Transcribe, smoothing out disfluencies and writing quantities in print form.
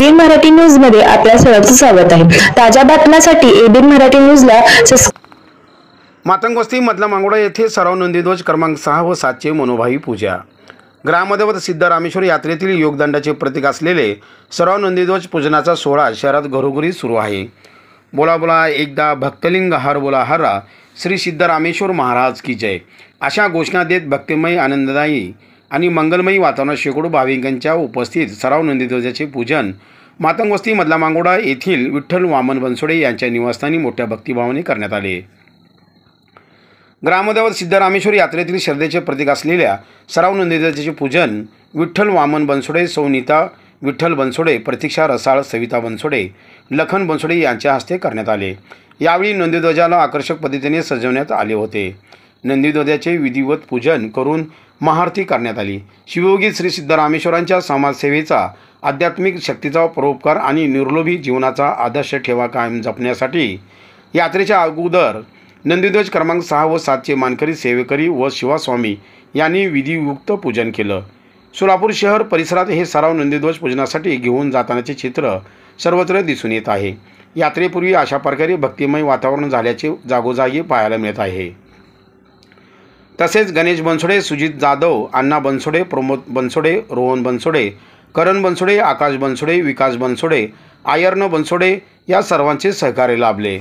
ABN Marathi news मध्ये आपल्या सर्वांचं स्वागत आहे। ताज्या बातम्यांसाठी एबीएन मराठी न्यूजला मातंग वस्ती मधला मांगोडा येथे सराव नंदीध्वज क्रमांक 6 व 7 चे मनोभावी पूजा। ग्रामदेवत सिद्धरामेश्वर यात्रेतील योगदंडाचे प्रतीक असलेले सराव नंदीध्वज पूजनाचा सोहळा शहरात घरोघरी सुरू आहे। बोला बोला एकदा भक्तलिंग हर बोला हरा, श्री सिद्धरामेश्वर महाराज की जय अशा घोषणा देत भक्तिमय, आनंददायी आणि मंगलमयी वातावरणात शेकडो भाविकांच्या उपस्थित सराव नंदीध्वजाचे पूजन मातंग वस्ती मधला मांगोडा येथील विठ्ठल वामन बनसोडे यांच्या निवासस्थानी मोठ्या भक्तिभावाने करण्यात आले। ग्रामदेवत सिद्धरामेश्वर यात्रेतील श्रद्धेचे प्रतीक असलेल्या सराव नंदीध्वजाचे पूजन विठ्ठल वामन बनसोडे, सौनीता विठ्ठल बनसोडे, प्रतीक्षा रसाळ, सविता बनसोडे, लखन बनसोडे यांच्या हस्ते करण्यात आले। यावेळी नंदीध्वजाला आकर्षक पद्धतीने सजवण्यात आले होते। नंदीध्वजाचे विधिवत पूजन करून महाआरती करण्यात आली। शिवयोगी श्री सिद्धरामेश्वरांच्या समाजसेवेचा, आध्यात्मिक शक्तीचा परोपकार आणि निर्लोभी जीवनाचा आदर्श ठेवा कायम जपण्यासाठी यात्रेच्या अगोदर नंदीध्वज क्रमांक 6 व 7 चे मानकरी, सेवेकरी व शिवास्वामी यांनी विधियुक्त पूजन केलं। सोलापूर शहर परिसरात हे सराव नंदीध्वज पूजनासाठी घेऊन जातानाचे चित्र सर्वत्र दिसून येत आहे। यात्रेपूर्वी अशा प्रकारे भक्तिमय वातावरण झाल्याचे जागोजागी पाहायला मिळत आहे। तसेच गणेश बनसोडे, सुजित जाधव, अण्णा बनसोडे, प्रमोद बनसोडे, रोहन बनसोडे, करण बनसोडे, आकाश बनसोडे, विकास बनसोडे, आयर्न बनसोडे या सर्वांचे सहकार्य लाभले।